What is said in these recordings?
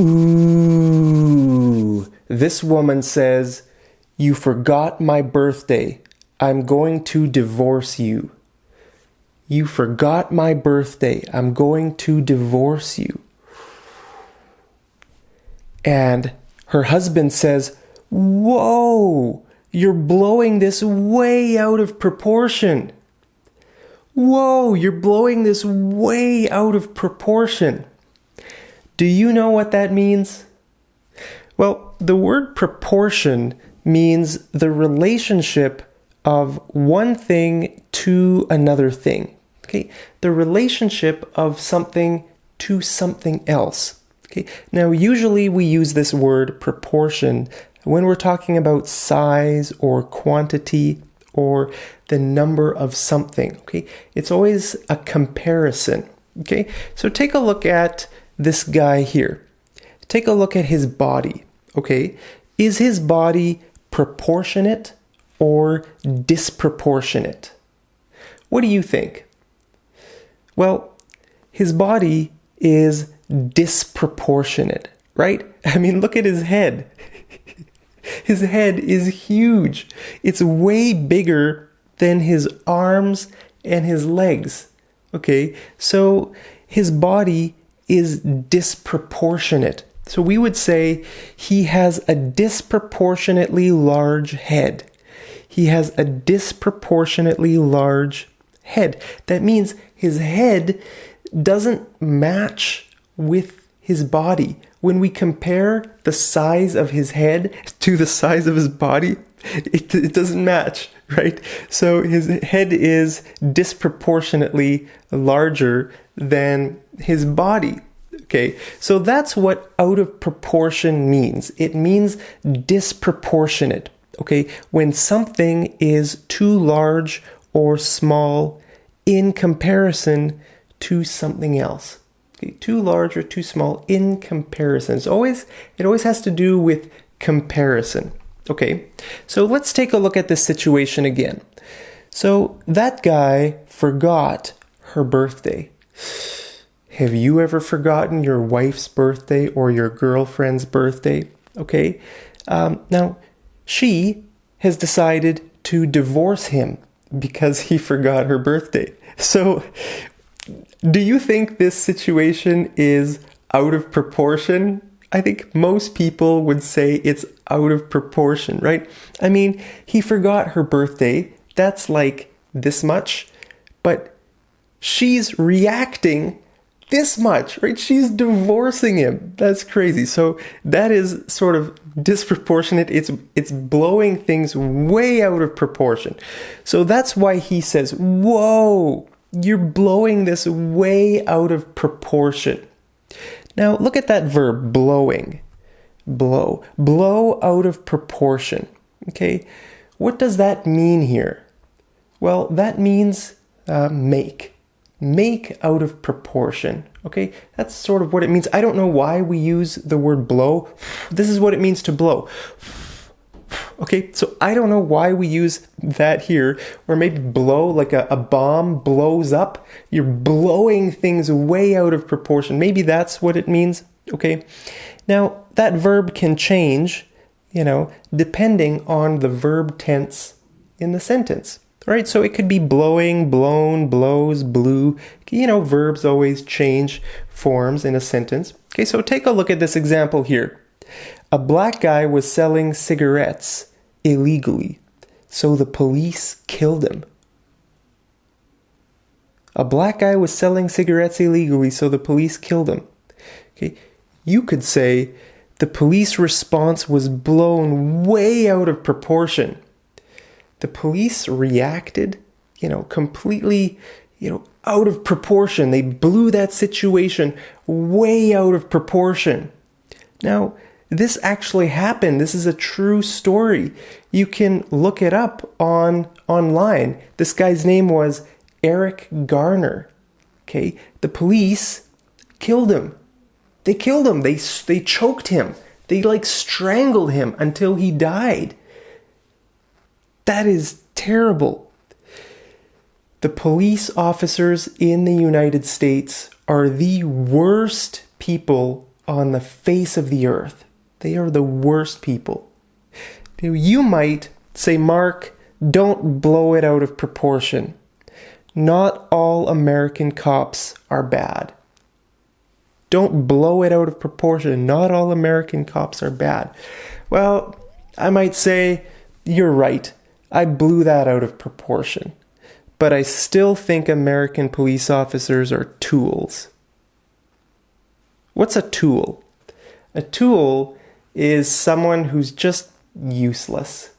Ooh, this woman says, "You forgot my birthday. I'm going to divorce you." You forgot my birthday. I'm going to divorce you. And her husband says, "Whoa, you're blowing this way out of proportion. Whoa, you're blowing this way out of proportion." Do you know what that means? Well, the word proportion means the relationship of one thing to another thing. Okay, the relationship of something to something else. Okay, now usually we use this word proportion when we're talking about size or quantity or the number of something. Okay, it's always a comparison. Okay, so take a look at this guy here. Take a look at his body. Okay, is his body proportionate or disproportionate? What do you think? Well, his body is disproportionate, right? I mean, look at his head. His head is huge. It's way bigger than his arms and his legs. Okay, so his body is disproportionate. So we would say he has a disproportionately large head. He has a disproportionately large head. That means his head doesn't match with his body. When we compare the size of his head to the size of his body, it doesn't match, right? So his head is disproportionately larger than his body. Okay, so that's what out of proportion means. It means disproportionate. Okay, when something is too large or small in comparison to something else. Okay, too large or too small in comparison. It always has to do with comparison. Okay, so let's take a look at this situation again. So that guy forgot her birthday. Have you ever forgotten your wife's birthday or your girlfriend's birthday? Okay, now she has decided to divorce him because he forgot her birthday. So, do you think this situation is out of proportion? I think most people would say it's out of proportion, right? I mean, he forgot her birthday. That's like this much, but she's reacting this much, right? She's divorcing him. That's crazy. So that is sort of disproportionate. It's blowing things way out of proportion. So that's why he says, "Whoa, you're blowing this way out of proportion." Now look at that verb, blowing. Blow. Blow out of proportion. Okay, what does that mean here? Well, that means make. Make out of proportion. Okay, that's sort of what it means. I don't know why we use the word blow. This is what it means to blow. Okay, so I don't know why we use that here, or maybe blow like a bomb blows up. You're blowing things way out of proportion. Maybe that's what it means. Okay, now that verb can change, depending on the verb tense in the sentence. Right, so it could be blowing, blown, blows, blew. Verbs always change forms in a sentence. Okay, so take a look at this example here. A black guy was selling cigarettes illegally, so the police killed him. A black guy was selling cigarettes illegally, so the police killed him. Okay, you could say the police response was blown way out of proportion. The police reacted, completely, out of proportion. They blew that situation way out of proportion. Now, this actually happened. This is a true story. You can look it up online. This guy's name was Eric Garner. Okay, the police killed him. They killed him. They choked him. They strangled him until he died. That is terrible. The police officers in the United States are the worst people on the face of the earth. They are the worst people. You might say, Mark, don't blow it out of proportion. Not all American cops are bad. Don't blow it out of proportion. Not all American cops are bad. Well, I might say, you're right. I blew that out of proportion. But I still think American police officers are tools. What's a tool? A tool is someone who's just useless.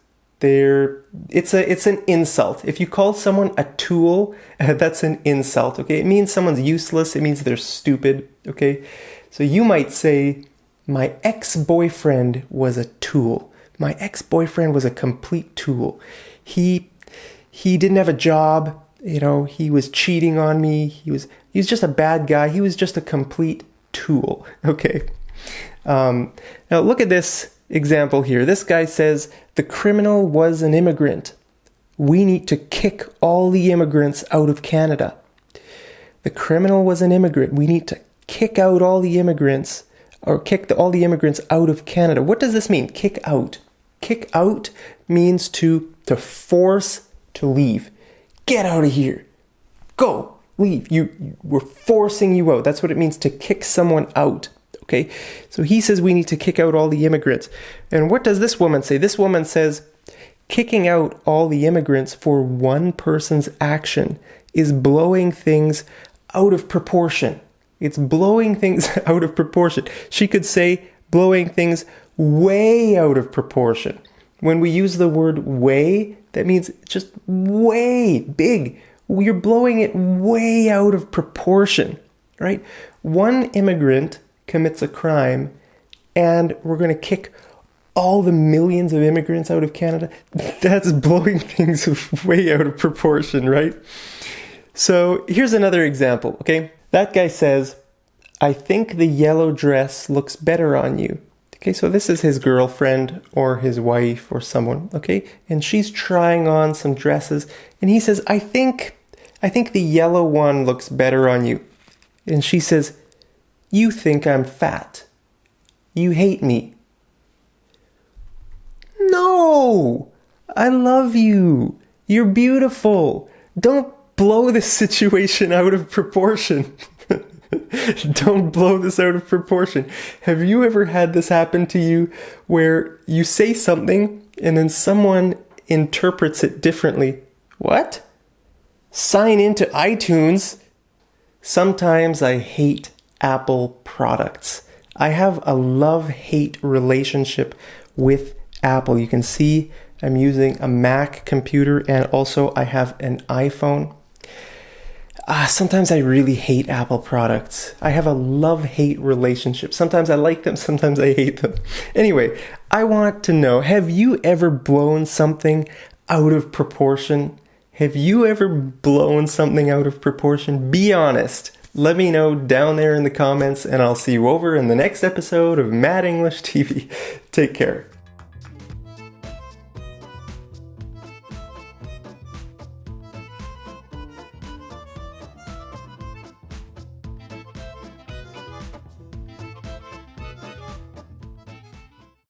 It's an insult. If you call someone a tool, that's an insult, okay? It means someone's useless. It means they're stupid, okay? So you might say, my ex-boyfriend was a tool. My ex-boyfriend was a complete tool. He didn't have a job, he was cheating on me. He was just a bad guy. He was just a complete tool, okay? Now look at this example here. This guy says, the criminal was an immigrant. We need to kick all the immigrants out of Canada. The criminal was an immigrant. We need to kick out all the immigrants, or kick all the immigrants out of Canada. What does this mean? Kick out. Kick out means to force to leave. Get out of here. Go. Leave. We're forcing you out. That's what it means to kick someone out. Okay, so he says we need to kick out all the immigrants. And what does this woman say? This woman says, kicking out all the immigrants for one person's action is blowing things out of proportion. It's blowing things out of proportion. She could say blowing things way out of proportion. When we use the word way, that means just way big. You're blowing it way out of proportion, right? One immigrant commits a crime and we're going to kick all the millions of immigrants out of Canada. That's blowing things way out of proportion, right? So here's another example, okay? That guy says, I think the yellow dress looks better on you. Okay, so this is his girlfriend or his wife or someone, okay? And she's trying on some dresses and he says, I think the yellow one looks better on you. And she says, you think I'm fat. You hate me. No! I love you. You're beautiful. Don't blow this situation out of proportion. Don't blow this out of proportion. Have you ever had this happen to you where you say something and then someone interprets it differently? What? Sign into iTunes? Sometimes I hate Apple products. I have a love-hate relationship with Apple. You can see I'm using a Mac computer and also I have an iPhone. Sometimes I really hate Apple products. I have a love-hate relationship. Sometimes I like them, sometimes I hate them. Anyway, I want to know, have you ever blown something out of proportion? Have you ever blown something out of proportion? Be honest. Let me know down there in the comments and I'll see you over in the next episode of Mad English TV. Take care.